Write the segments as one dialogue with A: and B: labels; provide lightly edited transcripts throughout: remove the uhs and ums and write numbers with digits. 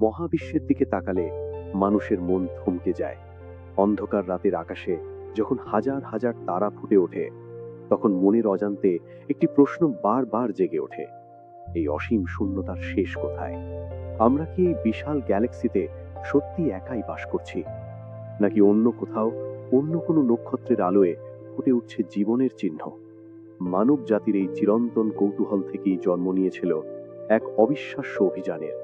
A: মহাবিশ্বের দিকে তাকালে মানুষের মন থমকে যায়। অন্ধকার রাতের আকাশে যখন হাজার হাজার তারা ফুটে ওঠে, তখন মনের অজান্তে একটি প্রশ্ন বারবার জেগে ওঠে, এই অসীম শূন্যতার শেষ কোথায়? আমরা কি এই বিশাল গ্যালাক্সিতে সত্যি একাই বাস করছি, নাকি অন্য কোথাও অন্য কোনো নক্ষত্রের আলোয় ফুটে উঠছে জীবনের চিহ্ন? মানব জাতির এই চিরন্তন কৌতূহল থেকেই জন্ম নিয়েছিল এক অবিশ্বাস্য অভিযানের,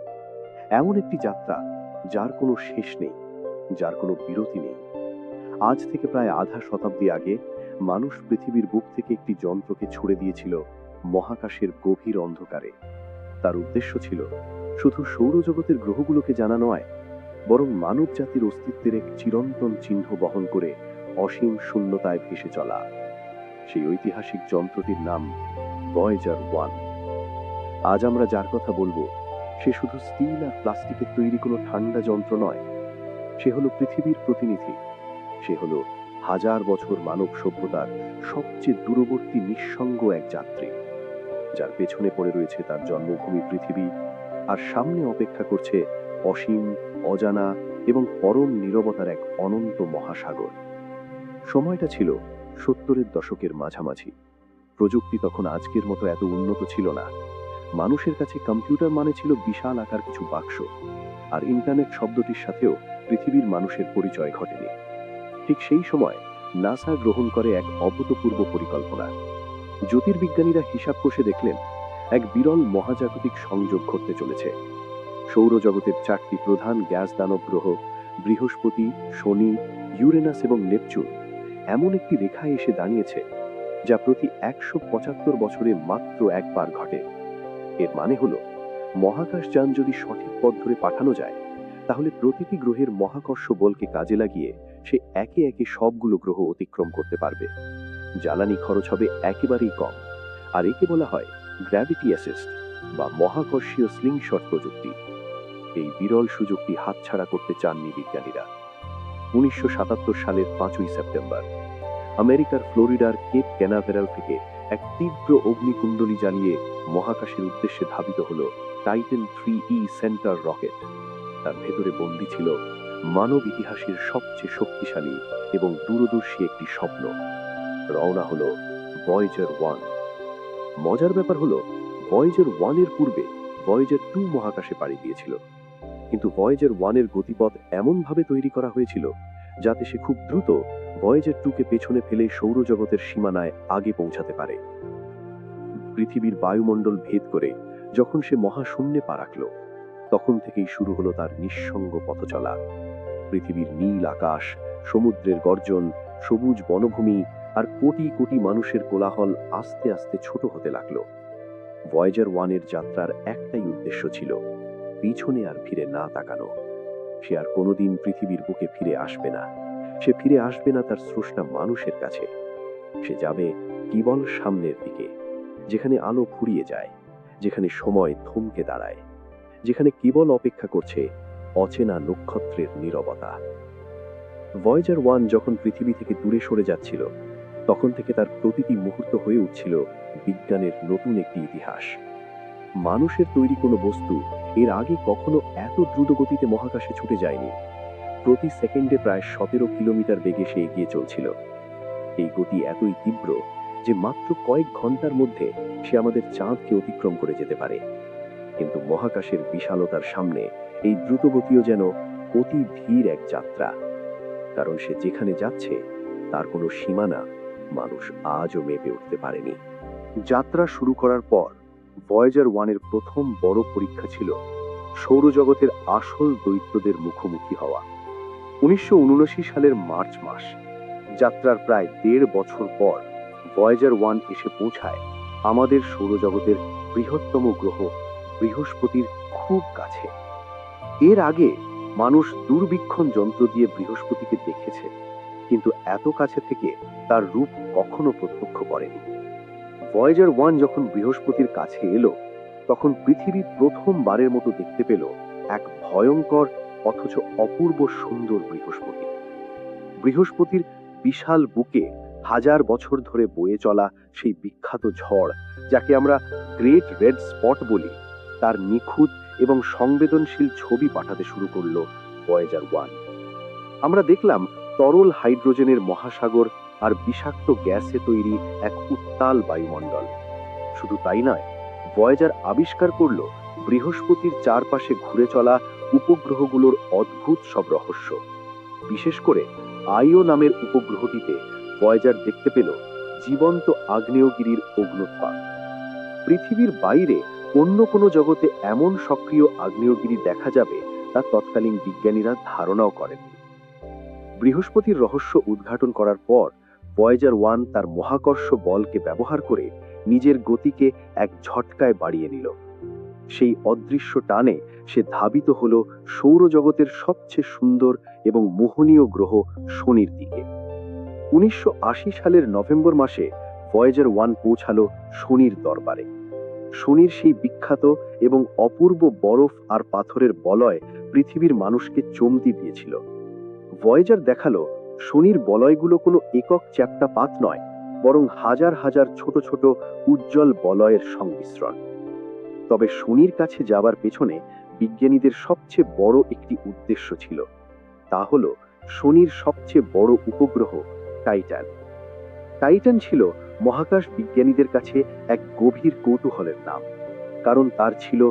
A: এমন একটি যাত্রা যার কোনো শেষ নেই, যার কোনো বিরতি নেই। আজ থেকে প্রায় আধা শতাব্দী আগে মানুষ পৃথিবীর বুক থেকে একটি যন্ত্রকে ছুড়ে দিয়েছিল মহাকাশের গভীর অন্ধকারে। তার উদ্দেশ্য ছিল শুধু সৌরজগতের গ্রহগুলোকে জানা নয়, বরং মানব জাতির অস্তিত্বের এক চিরন্তন চিহ্ন বহন করে অসীম শূন্যতায় ভেসে চলা। সেই ঐতিহাসিক যন্ত্রটির নাম ভয়েজার 1। আজ আমরা যার কথা বলবো, সে শুধু স্টিল আর প্লাস্টিকের তৈরি কোনো ঠান্ডা যন্ত্র নয়। সে হলো পৃথিবীর প্রতিনিধি। সে হলো হাজার বছর মানব সভ্যতার সবচেয়ে দূরবর্তী নিঃসঙ্গ এক যাত্রী, যার পেছনে পড়ে রয়েছে তার জন্মভূমি পৃথিবী, আর সামনে অপেক্ষা করছে অসীম, অজানা এবং পরম নীরবতার এক অনন্ত মহাসাগর। সময়টা ছিল 70-এর দশকের মাঝামাঝি। প্রযুক্তি তখন আজকের মতো এত উন্নত ছিল না। মানুষের কাছে কম্পিউটার মানে ছিল বিশাল আকার কিছু বাক্স, আর ইন্টারনেট শব্দটির সাথেও পৃথিবীর মানুষের পরিচয় ঘটেনি। ঠিক সেই সময় নাসা গ্রহণ করে এক অভূতপূর্ব পরিকল্পনা। জ্যোতির্বিজ্ঞানীরা হিসাব কষে দেখলেন এক বিরল মহাজাগতিক সংযোগ ঘটতে চলেছে। সৌরজগতের 4টি প্রধান গ্যাস দানব গ্রহ বৃহস্পতি, শনি, ইউরেনাস এবং নেপচুন এমন একটি রেখায় এসে দাঁড়িয়েছে যা প্রতি 175 বছরে মাত্র একবার ঘটে। এর মানে হলো, মহাকাশযান যদি সঠিক পথ ধরে পাঠানো যায়, তাহলে প্রতিটি গ্রহের মহাকর্ষ বলকে কাজে লাগিয়ে সে একে একে সবগুলো গ্রহ অতিক্রম করতে পারবে। জ্বালানি খরচ হবে একেবারেই কম, আর একে বলা হয় গ্র্যাভিটি অ্যাসিস্ট বা মহাকর্ষীয় স্লিংশট প্রযুক্তি। এই বিরল সুযোগটি হাতছাড়া করতে চাননি বিজ্ঞানীরা। 1977 সালের 5ই সেপ্টেম্বর আমেরিকার ফ্লোরিডার কেপ ক্যানাভেরাল থেকে এক তীব্র অগ্নিকুণ্ডলী জ্বালিয়ে মহাকাশের উদ্দেশ্যে ধাবিত হল টাইটান 3E সেন্টার রকেট। তার ভেতরে বন্দী ছিল মানব ইতিহাসের সবচেয়ে শক্তিশালী এবং দূরদর্শী একটি স্বপ্ন। রওনা হলো ভয়েজার 1। মজার ব্যাপার হলো, ভয়েজার 1 এর পূর্বে ভয়েজার 2 মহাকাশে পাড়ি দিয়েছিল, কিন্তু ভয়েজার 1 এর গতিপথ এমনভাবে তৈরি করা হয়েছিল যাতে সে খুব দ্রুত ভয়েজার 2কে পেছনে ফেলে সৌরজগতের সীমানায় আগে পৌঁছাতে পারে। পৃথিবীর বায়ুমণ্ডল ভেদ করে যখন সে মহাশূন্যে পা রাখল, তখন থেকেই শুরু হলো তার নিঃসঙ্গ পথচলা। পৃথিবীর নীল আকাশ, সমুদ্রের গর্জন, সবুজ বনভূমি আর কোটি কোটি মানুষের কোলাহল আস্তে আস্তে ছোট হতে লাগলো। ভয়েজার 1 এর যাত্রার একটাই উদ্দেশ্য ছিল, পিছনে আর ফিরে না তাকানো। সে আর কোনোদিন পৃথিবীর বুকে ফিরে আসবে না। সে ফিরে আসবে না তার স্রষ্টা মানুষের কাছে। সে যাবে কেবল সামনের দিকে, যেখানে আলো ফুরিয়ে যায়, যেখানে সময় থমকে দাঁড়ায়, যেখানে কেবল অপেক্ষা করছে অচেনা নক্ষত্রের নীরবতা। ভয়েজার 1 যখন পৃথিবী থেকে দূরে সরে যাচ্ছিল, তখন থেকে তার প্রতিটি মুহূর্ত হয়ে উঠছিল বিজ্ঞানের নতুন একটি ইতিহাস। মানুষের তৈরি কোনো বস্তু এর আগে কখনো এত দ্রুত গতিতে মহাকাশে ছুটে যায়নি। প্রতি সেকেন্ডে প্রায় 17 কিলোমিটার বেগে সে এগিয়ে চলছিল। এই গতি এতই তীব্র যে মাত্র কয়েক ঘন্টার মধ্যে সে আমাদের চাঁদকে অতিক্রম করে যেতে পারে। কিন্তু মহাকাশের বিশালতার সামনে এই দ্রুতগতিও যেন অতি ধীর এক যাত্রা, কারণ সে যেখানে যাচ্ছে তার কোনো সীমানা মানুষ আজও মেপে উঠতে পারেনি। যাত্রা শুরু করার পর ভয়েজার 1 এর প্রথম বড় পরীক্ষা ছিল সৌরজগতের আসল দৈত্যদের মুখোমুখি হওয়া। 1979 সালের মার্চ মাস, যাত্রার প্রায় 1.5 বছর পর ভয়েজার 1 এসে পৌঁছায় আমাদের সৌরজগতের বৃহত্তম গ্রহ বৃহস্পতির খুব কাছে। এর আগে মানুষ দূরবীক্ষণ যন্ত্র দিয়ে বৃহস্পতিকে দেখেছে, কিন্তু এত কাছে থেকে তার রূপ কখনো প্রত্যক্ষ করেনি। ভয়েজার 1 যখন বৃহস্পতির কাছে এলো, তখন পৃথিবী প্রথমবারের মতো দেখতে পেল এক ভয়ঙ্কর অথচ অপূর্ব সুন্দর বৃহস্পতি। বৃহস্পতির বিশাল বুকে হাজার বছর ধরে বয়ে চলা সেই বিখ্যাত ঝড়, যাকে আমরা গ্রেট রেড স্পট বলি, তার নিখুঁত এবং সংবেদনশীল ছবি পাঠাতে শুরু করলো ভয়েজার 1। আমরা দেখলাম তরল হাইড্রোজেনের মহাসাগর আর বিষাক্ত গ্যাসে তৈরি এক উত্তাল বায়ুমণ্ডল। শুধু তাই নয়, ভয়েজার আবিষ্কার করলো বৃহস্পতির চারপাশে ঘুরে চলা উপগ্রহগুলোর অদ্ভুত সব রহস্য। বিশেষ করে আইও নামের উপগ্রহটিতে ভয়েজার দেখতে পেল জীবন্ত আগ্নেয়গিরির অগ্ন্যুৎপাত। পৃথিবীর বাইরে অন্য কোনো জগতে এমন সক্রিয় আগ্নেয়গিরি দেখা যাবে তা তৎকালীন বিজ্ঞানীরা ধারণাও করেননি। বৃহস্পতির রহস্য উদ্ঘাটন করার পর ভয়েজার 1 তার মহাকর্ষ বলকে ব্যবহার করে নিজের গতিকে এক ঝটকায় বাড়িয়ে নিল। সেই অদৃশ্য টানে সে ধাবিত হল সৌরজগতের সবচেয়ে সুন্দর এবং মোহনীয় গ্রহ শনির দিকে। 1980 সালের নভেম্বর মাসে ভয়েজার 1 পৌঁছালো শনির দরবারে। শনির সেই বিখ্যাত এবং অপূর্ব বরফ আর পাথরের বলয় পৃথিবীর মানুষকে চমকে দিয়েছিল। ভয়েজার দেখালো শনির বলয়গুলো কোনো একক চ্যাপ্টা পাত নয়, বরং হাজার হাজার ছোট ছোট উজ্জ্বল বলয়ের সংমিশ্রণ। তবে শনির কাছে যাবার পেছনে বিজ্ঞানীদের সবচেয়ে বড় একটি উদ্দেশ্য ছিল, তা হলো শনির সবচেয়ে বড় উপগ্রহ টাইটান। টাইটান ছিল মহাকাশ বিজ্ঞানীদের কাছে এক গভীর কৌতূহলের নাম, কারণ তার ছিল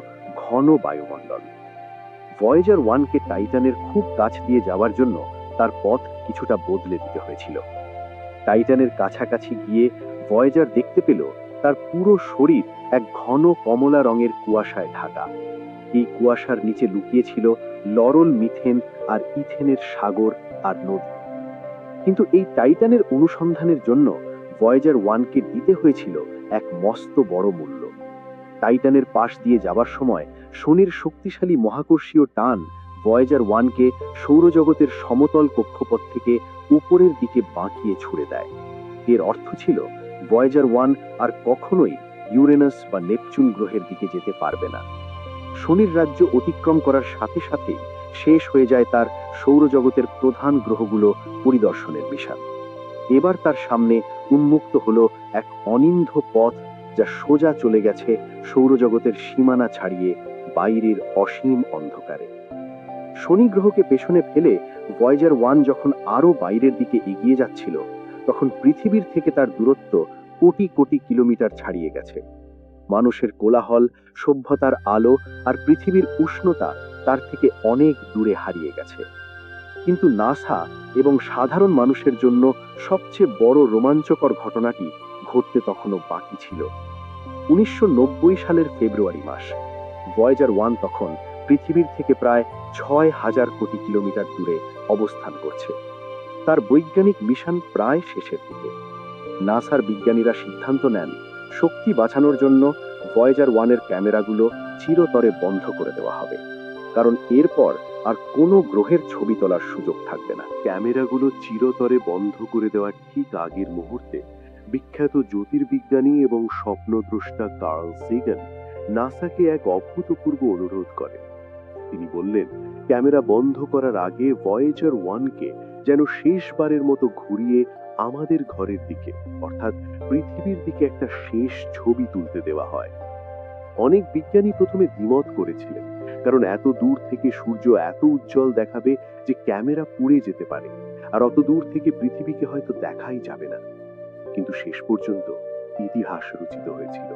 A: ঘন বায়ুমণ্ডল। ভয়েজার 1কে টাইটানের খুব কাছ দিয়ে যাওয়ার জন্য তার পথ কিছুটা বদলে দিতে হয়েছিল। টাইটানের কাছাকাছি গিয়ে ভয়েজার দেখতে পেল তার পুরো শরীর এক ঘন কমলা রঙের কুয়াশায় ঢাকা। এই কুয়াশার নিচে লুকিয়ে ছিল লরল মিথেন আর ইথেনের সাগর আর নদী। কিন্তু এই টাইটানের অনুসন্ধানের জন্য ভয়েজার 1কে দিতে হয়েছিল এক মস্ত বড় মূল্য। টাইটানের পাশ দিয়ে যাবার সময় শনির শক্তিশালী মহাকর্ষীয় টান ভয়েজার 1কে সৌরজগতের সমতল কক্ষপথ থেকে উপরের দিকে বাঁকিয়ে ছুড়ে দেয়। এর অর্থ ছিল ভয়েজার 1 আর কখনোই ইউরেনাস বা নেপচুন গ্রহের দিকে যেতে পারবে না। শনির রাজ্য অতিক্রম করার সাথে সাথেই শেষ হয়ে যায় তার সৌরজগতের প্রধান গ্রহগুলো পরিদর্শনের মিশন। এবার তার সামনে উন্মুক্ত হলো এক অনিন্দ্য পথ, যা সোজা চলে গেছে সৌরজগতের সীমানা ছাড়িয়ে বাইরের অসীম অন্ধকারে। শনি গ্রহকে পেছনে ফেলে ভয়েজার 1 যখন আরো বাইরের দিকে এগিয়ে যাচ্ছিল, তখন পৃথিবীর থেকে তার দূরত্ব কোটি কোটি কিলোমিটার ছাড়িয়ে গেছে। মানুষের কোলাহল, সভ্যতার আলো আর পৃথিবীর উষ্ণতা তার থেকে অনেক দূরে হারিয়ে গেছে। কিন্তু নাসা এবং সাধারণ মানুষের জন্য সবচেয়ে বড় রোমাঞ্চকর ঘটনাটি ঘটতে তখনও বাকি ছিল। 1990 সালের ফেব্রুয়ারি মাস। ভয়েজার 1 তখন পৃথিবীর থেকে প্রায় 6000 কোটি কিলোমিটার দূরে অবস্থান করছে। তার বৈজ্ঞানিক মিশন প্রায় শেষের দিকে। নাসার বিজ্ঞানীরা সিদ্ধান্ত নেন শক্তি বাঁচানোর জন্য ভয়েজার 1-এর ক্যামেরাগুলো চিরতরে বন্ধ করে দেওয়া হবে, কারণ এরপর আর কোনো গ্রহের ছবি তোলার সুযোগ থাকবে না। ক্যামেরাগুলো চিরতরে বন্ধ করে দেওয়ার ঠিক আগের মুহূর্তে বিখ্যাত জ্যোতির্বিজ্ঞানী এবং স্বপ্নদ্রষ্টা কার্ল সেগান নাসাকে এক অভূতপূর্ব অনুরোধ করেন। তিনি বললেন, ক্যামেরা বন্ধ করার আগে ভয়েজার 1কে যেন শেষবারের মতো ঘুরিয়ে আমাদের ঘরের দিকে, অর্থাৎ পৃথিবীর দিকে একটা শেষ ছবি তুলতে দেওয়া হয়। অনেক বিজ্ঞানী প্রথমে দ্বিমত করেছিলেন, কারণ এত দূর থেকে সূর্য এত উজ্জ্বল দেখাবে যে ক্যামেরা পুড়ে যেতে পারে, আর অত দূর থেকে পৃথিবীকে হয়তো দেখাই যাবে না। কিন্তু শেষ পর্যন্ত ইতিহাস রচিত হয়েছিল।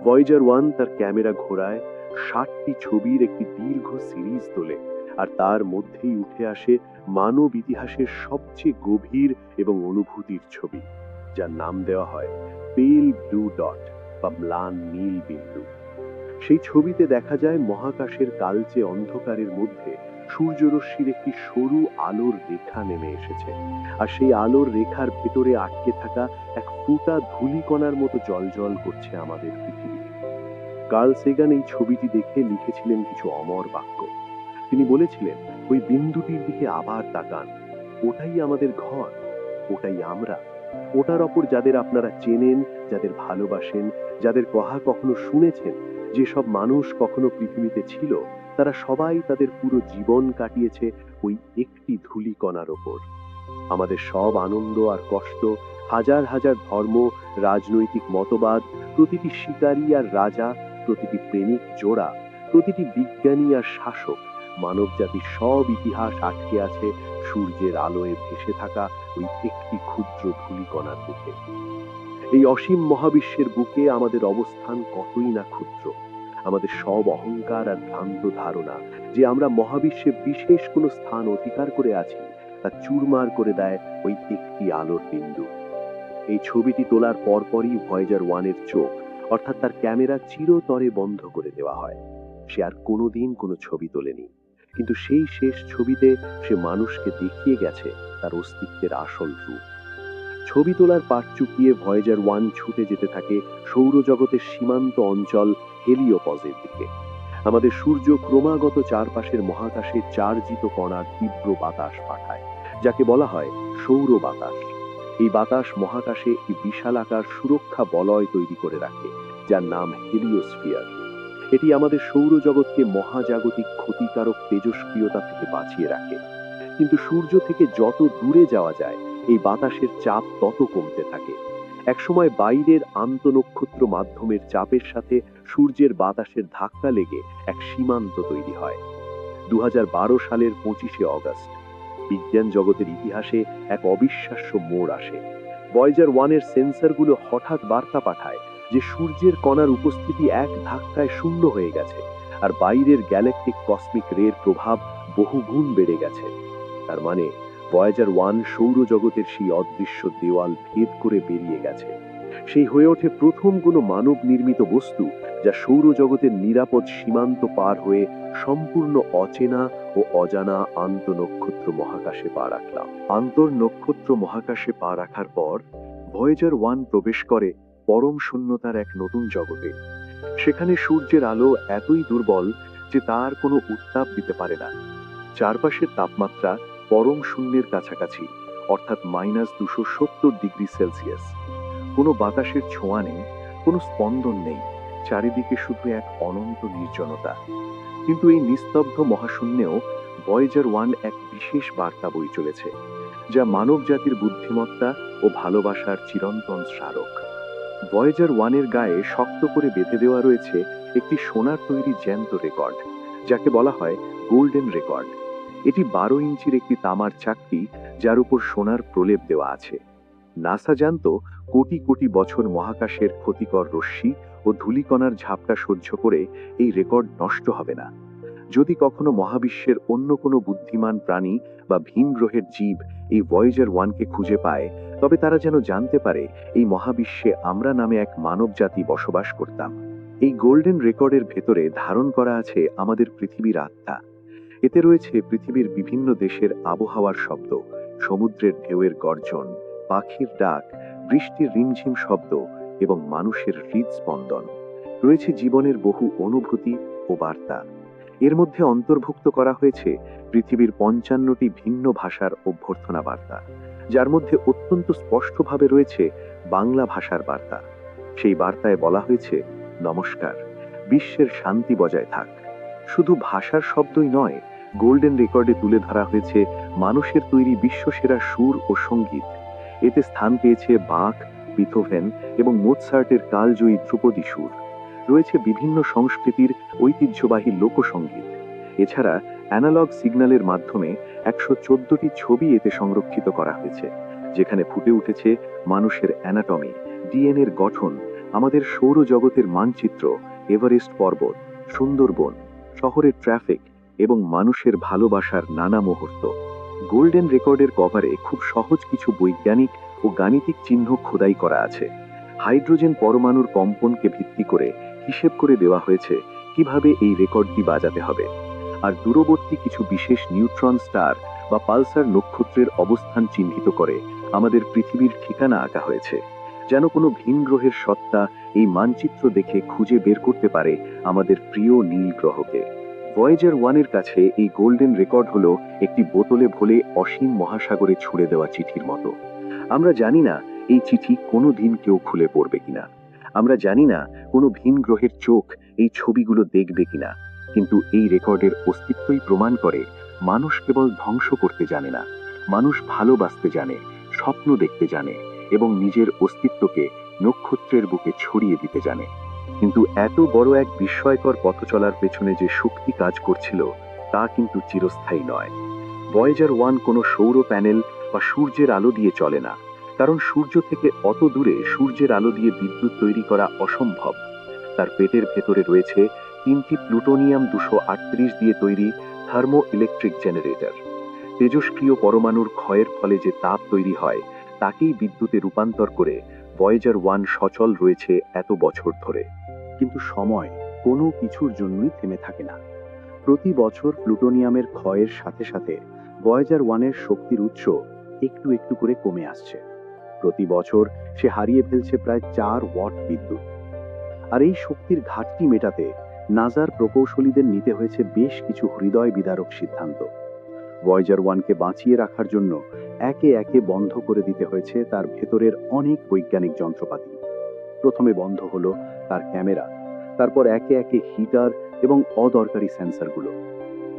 A: ভয়েজার 1 তার ক্যামেরা ঘোরায় 60টি ছবির একটি দীর্ঘ সিরিজ তোলে, আর তার মধ্যেই উঠে আসে মানব ইতিহাসের সবচেয়ে গভীর এবং অনুভূতির ছবি, যার নাম দেওয়া হয় পেল ব্লু ডট বা ম্লান নীল বিন্দু। সেই ছবিতে দেখা যায় মহাকাশের কালচে অন্ধকারের মধ্যে সূর্যরশ্মির একটি সরু আলোর রেখা নেমে এসেছে, আর সেই আলোর রেখার ভেতরে আটকে থাকা এক ফুটা ধূলিকণার মতো জ্বলজ্বল করছে আমাদের পৃথিবী। কার্ল সেগান এই ছবিটি দেখে লিখেছিলেন কিছু অমর বাক্য। তিনি বলেছিলেন, ওই বিন্দুটির দিকে আবার তাকান, ওটাই আমাদের ঘর, ওটাই আমরা, ওটার ওপর যাদের আপনারা চেনেন, যাদের ভালোবাসেন, যাদের কথা কখনো শুনেছেন, যেসব মানুষ কখনো পৃথিবীতে ছিল, তারা সবাই তাদের পুরো জীবন কাটিয়েছে ওই একটি ধূলিকণার ওপর। আমাদের সব আনন্দ আর কষ্ট, হাজার হাজার ধর্ম, রাজনৈতিক মতবাদ, প্রতিটি শিকারী আর রাজা, প্রতিটি প্রেমিক জোড়া, প্রতিটি বিজ্ঞানী আর শাসক মানবজাতির সব ইতিহাস আটকে আছে সূর্যের আলোয় ভেসে থাকা ওই একটি ক্ষুদ্র ধূলিকণার বুকে। এই অসীম মহাবিশ্বের বুকে আমাদের অবস্থান কতই না ক্ষুদ্র। আমাদের সব অহংকার আর ভ্রান্ত ধারণা যে আমরা মহাবিশ্বে বিশেষ কোনো স্থান অধিকার করে আছি তা চুরমার করে দেয় ওই একটি আলোর বিন্দু। এই ছবিটি তোলার পরপরই ভয়েজার 1-এর চোখ অর্থাৎ তার ক্যামেরা চিরতরে বন্ধ করে দেওয়া হয়। সে আর কোনোদিন কোনো ছবি তোলেনি, কিন্তু সেই শেষ ছবিতে সে মানুষকে দেখিয়ে গেছে তার অস্তিত্বের আসল রূপ। ছবি তোলার পাট চুকিয়ে ভয়েজার 1 ছুটে যেতে থাকে সৌরজগতের সীমান্ত অঞ্চল হেলিওপজের দিকে। আমাদের সূর্য ক্রমাগত চারপাশের মহাকাশে চার্জিত কণার তীব্র বাতাস পাঠায়, যাকে বলা হয় সৌর বাতাস। এই বাতাস মহাকাশে একটি বিশালাকার সুরক্ষা বলয় তৈরি করে রাখে, যার নাম হেলিওস্ফিয়ার। এটি আমাদের সৌরজগৎকে মহাজাগতিক ক্ষতিকারক তেজস্ক্রিয়তা থেকে বাঁচিয়ে রাখে। কিন্তু সূর্য থেকে যত দূরে যাওয়া যায় এই বাতাসের চাপ তত কমতে থাকে। একসময় বাইরের আন্তঃনক্ষত্র মাধ্যমের চাপের সাথে সূর্যের বাতাসের ধাক্কা লেগে এক সীমান্ত তৈরি হয়। 2012 সালের 25শে অগস্ট বিজ্ঞান জগতের ইতিহাসে এক অবিশ্বাস্য মোড় আসে। ভয়েজার 1-এর সেন্সরগুলো হঠাৎ বার্তা পাঠায় যে সূর্যের কণার উপস্থিতি এক ধাক্কায় শূন্য হয়ে গেছে, আর বাইরের গ্যালাকটিক কসমিক রের প্রভাব বহুগুণ বেড়ে গেছে। তার মানে ভয়েজার 1 সৌরজগতের সেই অদৃশ্য দেওয়াল ভেদ করে বেরিয়ে গেছে। সেই হয়ে ওঠে প্রথম কোনো মানব নির্মিত বস্তু যা সৌরজগতের নিরাপদ সীমান্ত পার হয়ে সম্পূর্ণ অচেনা ও অজানা আন্তঃনক্ষত্র মহাকাশে পা রাখলাম। আন্তঃনক্ষত্র মহাকাশে পা রাখার পর ভয়েজার 1 প্রবেশ করে পরম শূন্যতার এক নতুন জগতে। সেখানে সূর্যের আলো এতই দুর্বল যে তার কোনো উত্তাপ দিতে পারে না। চারপাশের তাপমাত্রা পরম শূন্যের কাছাকাছি, অর্থাৎ -270°C। কোনো বাতাসের ছোঁয়া নেই, কোনো স্পন্দন নেই, চারিদিকে শুধু এক অনন্ত নির্জনতা। কিন্তু এই নিস্তব্ধ মহাশূন্যেও ভয়েজার 1 এক বিশেষ বার্তা বয়ে চলেছে, যা মানব জাতির বুদ্ধিমত্তা ও ভালোবাসার চিরন্তন স্মারক। ভয়েজার 1-এর গায়ে শক্ত করে বেঁধে দেওয়া রয়েছে একটি সোনার তৈরি জ্যান্ত রেকর্ড, যাকে বলা হয় গোল্ডেন রেকর্ড। এটি 12 ইঞ্চির একটি তামার চাকতি, যার উপর সোনার প্রলেপ দেওয়া আছে। নাসা জানত কোটি কোটি বছর মহাকাশের ক্ষতিকর রশ্মি ও ধূলিকণার ঝাপটা সহ্য করে এই রেকর্ড নষ্ট হবে না। যদি কখনো মহাবিশ্বের অন্য কোনো বুদ্ধিমান প্রাণী বা ভিন গ্রহের জীব এই ভয়েজার 1-কে খুঁজে পায়, তবে তারা যেন জানতে পারে এই মহাবিশ্বে আমরা নামে এক মানব জাতি বসবাস করতাম। এই গোল্ডেন রেকর্ডের ভেতরে ধারণ করা আছে আমাদের পৃথিবীর আত্মা। এতে রয়েছে পৃথিবীর বিভিন্ন দেশের আবহাওয়ার শব্দ, সমুদ্রের ঢেউয়ের গর্জন, পাখির ডাক, বৃষ্টির রিমঝিম শব্দ এবং মানুষের হৃদস্পন্দন। রয়েছে জীবনের বহু অনুভূতি ও বার্তা। এর মধ্যে অন্তর্ভুক্ত করা হয়েছে পৃথিবীর 55টি ভিন্ন ভাষার অভ্যর্থনা বার্তা, যার মধ্যে অত্যন্ত স্পষ্টভাবে রয়েছে বাংলা ভাষার বার্তা। সেই বার্তায় বলা হয়েছে, নমস্কার, বিশ্বের শান্তি বজায় থাক। শুধু ভাষার শব্দই নয়, গোল্ডেন রেকর্ডে তুলে ধরা হয়েছে মানুষের তৈরি বিশ্বসেরা সুর ও সঙ্গীত। এতে স্থান পেয়েছে বাখ, বিথোভেন এবং মোৎসার্টের কালজয়ী ধ্রুপদী সুর। রয়েছে বিভিন্ন সংস্কৃতির ঐতিহ্যবাহী লোকসঙ্গীত। এছাড়া অ্যানালগ সিগন্যালের মাধ্যমে 114টি ছবি এতে সংরক্ষিত করা হয়েছে, যেখানে ফুটে উঠেছে মানুষের অ্যানাটমি, ডিএনএর গঠন, আমাদের সৌরজগতের মানচিত্র, এভারেস্ট পর্বত, সুন্দরবন, শহরের ট্রাফিক এবং মানুষের ভালোবাসার নানা মুহূর্ত। গোল্ডেন রেকর্ডের কভারে খুব সহজ কিছু বৈজ্ঞানিক ও গাণিতিক চিহ্ন খোদাই করা আছে। হাইড্রোজেন পরমাণুর কম্পনকে ভিত্তি করে হিসেব করে দেওয়া হয়েছে কিভাবে এই রেকর্ডটি বাজাতে হবে। আর দূরবর্তী কিছু বিশেষ নিউট্রন স্টার বা পালসার নক্ষত্রের অবস্থান চিহ্নিত করে আমাদের পৃথিবীর ঠিকানা আঁকা হয়েছে, যেন কোনো ভিন গ্রহের সত্তা এই মানচিত্র দেখে খুঁজে বের করতে পারে আমাদের প্রিয় নীল গ্রহকে। ভয়েজার 1-এর কাছে এই গোল্ডেন রেকর্ড হলো একটি বোতলে ভরে অসীম মহাসাগরে ছুড়ে দেওয়া চিঠির মতো। আমরা জানি না এই চিঠি কোনো দিন কেউ খুলে পড়বে কিনা। আমরা জানি না কোনো ভিন গ্রহের চোখ এই ছবিগুলো দেখবে কিনা, কিন্তু এই রেকর্ডের অস্তিত্বই প্রমাণ করে মানুষ কেবল ধ্বংস করতে জানে না, মানুষ ভালোবাসতে জানে, স্বপ্ন দেখতে জানে এবং নিজের অস্তিত্বকে নক্ষত্রের বুকে ছড়িয়ে দিতে জানে। কিন্তু এত বড় এক বিস্ময়কর পথ চলার পেছনে যে শক্তি কাজ করছিল তা কিন্তু চিরস্থায়ী নয়। ভয়েজার 1 কোনো সৌর প্যানেল বা সূর্যের আলো দিয়ে চলে না, কারণ সূর্য থেকে অত দূরে সূর্যের আলো দিয়ে বিদ্যুৎ তৈরি করা অসম্ভব। তার পেটের ভেতরে রয়েছে 3টি প্লুটোনিয়াম 238 দিয়ে তৈরি থার্মো ইলেকট্রিক জেনারেটর। তেজস্ক্রিয় পরমাণুর ক্ষয়ের ফলে যে তাপ তৈরি হয় তাকেই বিদ্যুতে রূপান্তর করে ভয়েজার 1 সচল রয়েছে এত বছর ধরে। কিন্তু সময় কোনো কিছুর জন্যই থেমে থাকে না। প্রতি বছর প্লুটোনিয়ামের ক্ষয়ের সাথে সাথে ভয়েজার 1-এর শক্তির উৎস একটু একটু করে কমে আসছে। প্রতি বছর সে হারিয়ে ফেলছে প্রায় 4 ওয়াট বিদ্যুৎ। আর এই শক্তির ঘাটতি মেটাতে নাসার প্রকৌশলীদের নিতে হয়েছে বেশ কিছু হৃদয় বিদারক সিদ্ধান্ত। ভয়েজার 1-কে বাঁচিয়ে রাখার জন্য একে একে বন্ধ করে দিতে হয়েছে তার ভেতরের অনেক বৈজ্ঞানিক যন্ত্রপাতি। প্রথমে বন্ধ হলো তার ক্যামেরা, তারপর একে একে হিটার এবং অদরকারি সেন্সরগুলো।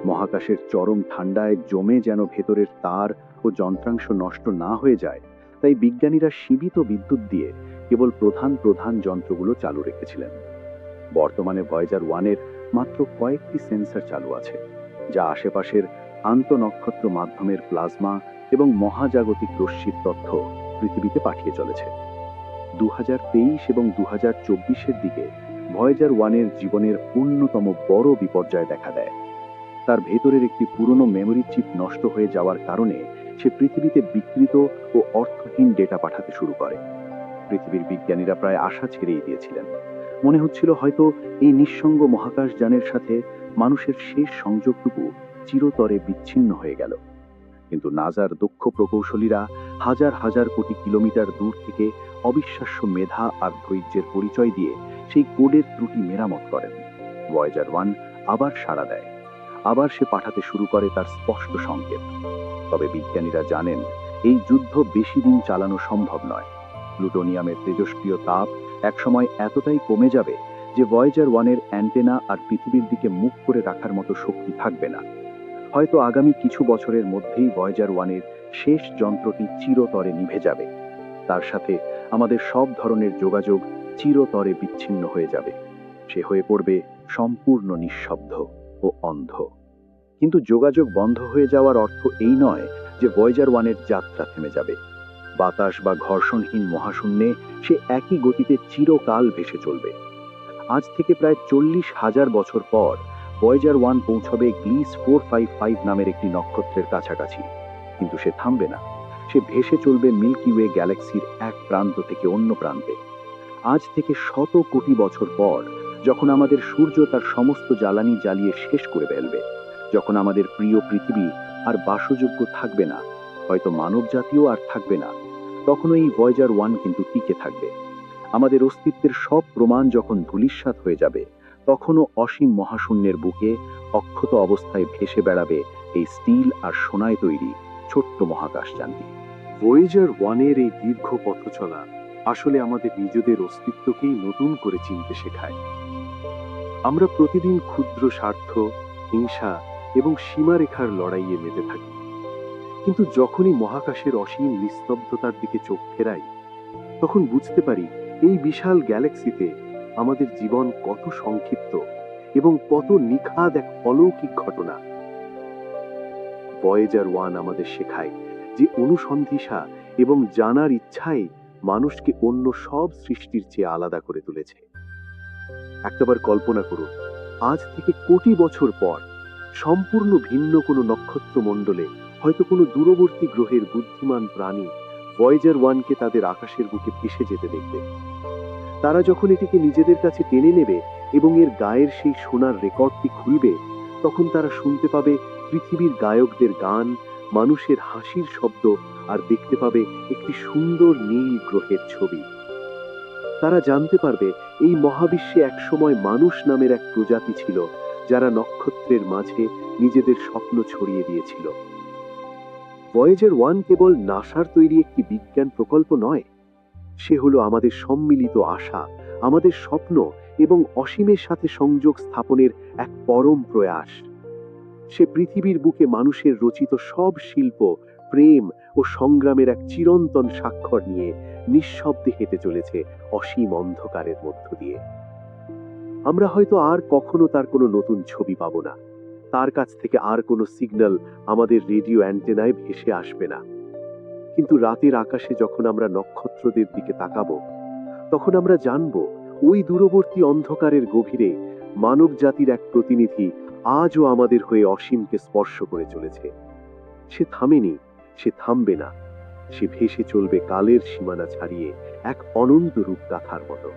A: মহাকাশের চরম ঠান্ডায় জমে যেন ভেতরের তার ও যন্ত্রাংশ নষ্ট না হয়ে যায়, তাই বিজ্ঞানীরা সীমিত বিদ্যুৎ দিয়ে কেবল প্রধান প্রধান যন্ত্রগুলো চালু রেখেছিলেন। বর্তমানে ভয়েজার 1-এর মাত্র কয়েকটি সেন্সর চালু আছে, যা আশেপাশের আন্তঃনক্ষত্র মাধ্যমের প্লাজমা এবং মহাজাগতিক রশ্মির তথ্য পৃথিবীতে পাঠিয়ে চলেছে। 2023 এবং 2024-এর দিকে ভয়েজার 1-এর জীবনের অন্যতম বড় বিপর্যয় দেখা দেয়। তার ভেতরের একটি পুরনো মেমোরি চিপ নষ্ট হয়ে যাওয়ার কারণে সে পৃথিবীতে বিকৃত ও অর্থহীন ডেটা পাঠাতে শুরু করে। পৃথিবীর বিজ্ঞানীরা প্রায় আশা ছেড়েই দিয়েছিলেন। মনে হচ্ছিল হয়তো এই নিঃসঙ্গ মহাকাশযানের সাথে মানুষের শেষ সংযোগটুকু চিরতরে বিচ্ছিন্ন হয়ে গেল। কিন্তু নাসার দক্ষ প্রকৌশলীরা হাজার হাজার কোটি কিলোমিটার দূর থেকে অবিশ্বাস্য মেধা আর ধৈর্যের পরিচয় দিয়ে সেই কোডের ত্রুটি মেরামত করেন। ভয়েজার 1 আবার সাড়া দেয়, আবার সে পাঠাতে শুরু করে তার স্পষ্ট সংকেত। তবে বিজ্ঞানীরা জানেন এই যুদ্ধ বেশি দিন চালানো সম্ভব নয়। প্লুটোনিয়ামের তেজস্ক্রিয় তাপ একসময় এতটাই কমে যাবে যে ভয়েজার 1-এর অ্যান্টেনা আর পৃথিবীর দিকে মুখ করে রাখার মতো শক্তি থাকবে না। হয়তো আগামী কিছু বছরের মধ্যেই ভয়েজার 1-এর শেষ যন্ত্রটি চিরতরে নিভে যাবে। তার সাথে আমাদের সব ধরনের যোগাযোগ চিরতরে বিচ্ছিন্ন হয়ে যাবে। সে হয়ে পড়বে সম্পূর্ণ নিঃশব্দ ও অন্ধ। কিন্তু যোগাযোগ বন্ধ হয়ে যাওয়ার অর্থ এই নয় যে ভয়েজার 1-এর যাত্রা থেমে যাবে। বাতাস বা ঘর্ষণহীন মহাশূন্যে সে একই গতিতে চিরকাল ভেসে চলবে। আজ থেকে প্রায় 40,000 বছর পর ভয়েজার 1 পৌঁছবে গ্লিস 455 নামের একটি নক্ষত্রের কাছাকাছি। কিন্তু সে থামবে না, সে ভেসে চলবে মিল্কি ওয়ে গ্যালাক্সির এক প্রান্ত থেকে অন্য প্রান্তে। আজ থেকে শত কোটি বছর পর, যখন আমাদের সূর্য তার সমস্ত জ্বালানি জ্বালিয়ে শেষ করে ফেলবে, যখন আমাদের প্রিয় পৃথিবী আর বাসযোগ্য থাকবে না, হয়তো মানব জাতিও আর থাকবে না, তখনও এই ভয়েজার 1 কিন্তু টিকে থাকবে। আমাদের অস্তিত্বের সব প্রমাণ যখন ধূলিসাৎ হয়ে যাবে, তখনও অসীম মহাশূন্যের বুকে অক্ষত অবস্থায় ভেসে বেড়াবে এই স্টিল আর সোনায় তৈরি ছোট্ট মহাকাশযানটি। ভয়েজার 1-এর এই দীর্ঘ পথ চলা আসলে আমাদের নিজেদের অস্তিত্বকেই নতুন করে চিনতে শেখায়। আমরা প্রতিদিন ক্ষুদ্র স্বার্থ, হিংসা এবং সীমারেখার লড়াইয়ে মেতে থাকি। কিন্তু যখনই মহাকাশের অসীম নিস্তব্ধতার দিকে চোখ ফেরাই, তখন বুঝতে পারি এই বিশাল গ্যালাক্সিতে আমাদের জীবন কত সংক্ষিপ্ত এবং কত নিখাদ এক অলৌকিক ঘটনা। ভয়েজার 1 আমাদের শেখায় যে অনুসন্ধিৎসা এবং জানার ইচ্ছাই মানুষকে অন্য সব সৃষ্টির চেয়ে আলাদা করে তুলেছে। একটাবার কল্পনা করুন, আজ থেকে কোটি বছর পর সম্পূর্ণ ভিন্ন কোনো নক্ষত্রমণ্ডলে হয়তো কোনো দূরবর্তী গ্রহের বুদ্ধিমান প্রাণী ভয়েজার 1-কে তাদের আকাশের বুকে ভেসে যেতে দেখবে। তারা যখন এটিকে নিজেদের কাছে টেনে নেবে এবং এর গায়ের সেই সোনার রেকর্ডটি খুলবে, তখন তারা শুনতে পাবে পৃথিবীর গায়কদের গান, মানুষের হাসির শব্দ, আর দেখতে পাবে একটি সুন্দর নীল গ্রহের ছবি। তারা জানতে পারবে এই মহাবিশ্বে একসময় মানুষ নামের এক প্রজাতি ছিল, যারা নক্ষত্রের মাঝে নিজেদের স্বপ্ন ছড়িয়ে দিয়েছিল। ভয়েজার 1 কেবল নাসার তৈরি একটি বিজ্ঞান প্রকল্প নয়, সে হলো আমাদের সম্মিলিত আশা, আমাদের স্বপ্ন এবং অসীমের সাথে সংযোগ স্থাপনের এক পরম প্রয়াস। সে পৃথিবীর বুকে মানুষের রচিত সব শিল্প, প্রেম ও সংগ্রামের এক চিরন্তন স্বাক্ষর নিয়ে নিঃশব্দে হেঁটে চলেছে অসীম অন্ধকারের মধ্য দিয়ে। আমরা হয়তো আর কখনো তার কোনো নতুন ছবি পাবো না, তার কাছ থেকে আর কোনো সিগন্যাল আমাদের রেডিও অ্যান্টেনায় ভেসে আসবে না। কিন্তু রাতের আকাশে যখন আমরা নক্ষত্রদের দিকে তাকাবো, তখন আমরা জানবো ওই দূরবর্তী অন্ধকারের গভীরে মানব জাতির এক প্রতিনিধি আজও আমাদের হয়ে অসীমকে স্পর্শ করে চলেছে। সে থামেনি, সে থামবে না, সে ভেসে চলবে কালের সীমানা ছাড়িয়ে এক অনন্ত রূপগাথার মতো।